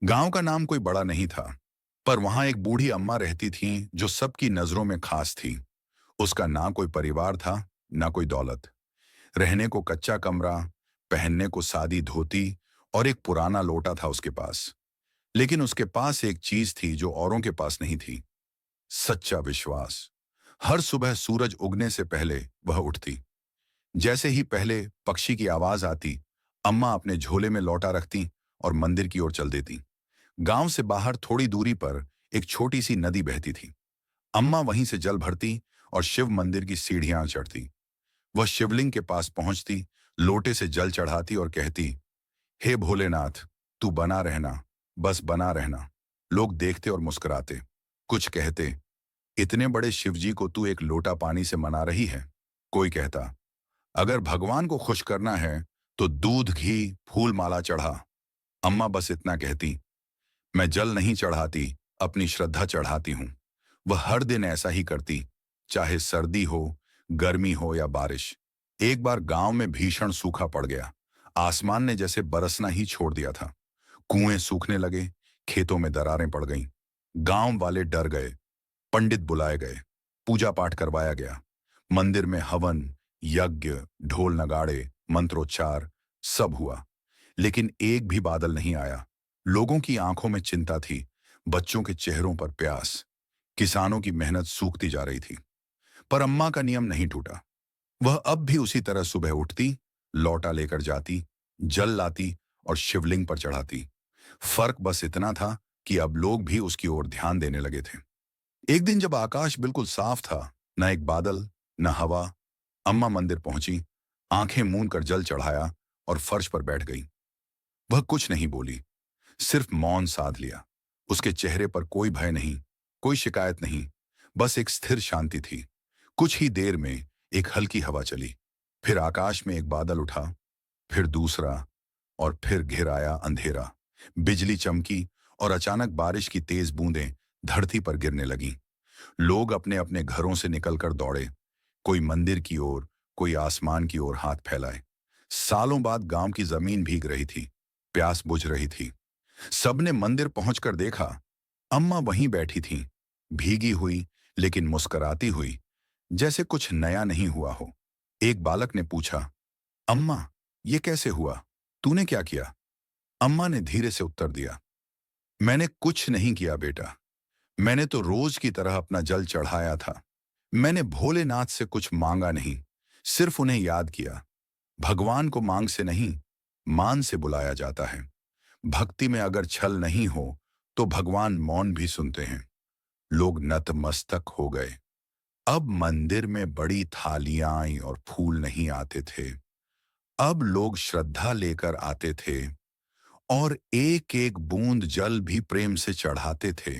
गांव का नाम कोई बड़ा नहीं था, पर वहां एक बूढ़ी अम्मा रहती थीं जो सबकी नजरों में खास थी। उसका ना कोई परिवार था, ना कोई दौलत। रहने को कच्चा कमरा, पहनने को सादी धोती और एक पुराना लोटा था उसके पास। लेकिन उसके पास एक चीज थी जो औरों के पास नहीं थी। सच्चा विश्वास। हर सुबह सूरज उगने से पहले वह उठती। जैसे ही पहले पक्षी की आवाज आती, अम्मा अपने झोले में लौटा रखती और मंदिर की ओर चल देती। गांव से बाहर थोड़ी दूरी पर एक छोटी सी नदी बहती थी। अम्मा वहीं से जल भरती और शिव मंदिर की सीढ़ियां चढ़ती। वह शिवलिंग के पास पहुंचती, लोटे से जल चढ़ाती और कहती, हे भोलेनाथ, तू बना रहना, बस बना रहना। लोग देखते और मुस्कुराते। कुछ कहते, इतने बड़े शिवजी को तू एक लोटा पानी से मना रही है। कोई कहता, अगर भगवान को खुश करना है तो दूध घी फूल माला चढ़ा। अम्मा बस इतना कहती, मैं जल नहीं चढ़ाती, अपनी श्रद्धा चढ़ाती हूं। वह हर दिन ऐसा ही करती, चाहे सर्दी हो, गर्मी हो या बारिश। एक बार गांव में भीषण सूखा पड़ गया। आसमान ने जैसे बरसना ही छोड़ दिया था। कुएं सूखने लगे, खेतों में दरारें पड़ गईं। गांव वाले डर गए। पंडित बुलाए गए, पूजा पाठ करवाया गया। मंदिर में हवन, यज्ञ, ढोल नगाड़े, मंत्रोच्चार, सब हुआ। लेकिन एक भी बादल नहीं आया। लोगों की आंखों में चिंता थी, बच्चों के चेहरों पर प्यास। किसानों की मेहनत सूखती जा रही थी। पर अम्मा का नियम नहीं टूटा। वह अब भी उसी तरह सुबह उठती, लौटा लेकर जाती, जल लाती और शिवलिंग पर चढ़ाती। फर्क बस इतना था कि अब लोग भी उसकी ओर ध्यान देने लगे थे। एक दिन जब आकाश बिल्कुल साफ था, न एक बादल, न हवा, अम्मा मंदिर पहुंची, आंखें मूंद कर जल चढ़ाया और फर्श पर बैठ गई। वह कुछ नहीं बोली, सिर्फ मौन साध लिया। उसके चेहरे पर कोई भय नहीं, कोई शिकायत नहीं, बस एक स्थिर शांति थी। कुछ ही देर में एक हल्की हवा चली। फिर आकाश में एक बादल उठा, फिर दूसरा, और फिर घिर आया अंधेरा। बिजली चमकी और अचानक बारिश की तेज बूंदें धरती पर गिरने लगीं। लोग अपने अपने घरों से निकलकर दौड़े, कोई मंदिर की ओर, कोई आसमान की ओर हाथ फैलाए। सालों बाद गांव की जमीन भीग रही थी, प्यास बुझ रही थी। सबने मंदिर पहुंचकर देखा, अम्मा वहीं बैठी थीं, भीगी हुई लेकिन मुस्कुराती हुई, जैसे कुछ नया नहीं हुआ हो। एक बालक ने पूछा, अम्मा, ये कैसे हुआ? तूने क्या किया? अम्मा ने धीरे से उत्तर दिया, मैंने कुछ नहीं किया बेटा। मैंने तो रोज की तरह अपना जल चढ़ाया था। मैंने भोलेनाथ से कुछ मांगा नहीं, सिर्फ उन्हें याद किया। भगवान को मांग से नहीं, मान से बुलाया जाता है। भक्ति में अगर छल नहीं हो तो भगवान मौन भी सुनते हैं। लोग नतमस्तक हो गए। अब मंदिर में बड़ी थालियां और फूल नहीं आते थे। अब लोग श्रद्धा लेकर आते थे और एक एक बूंद जल भी प्रेम से चढ़ाते थे।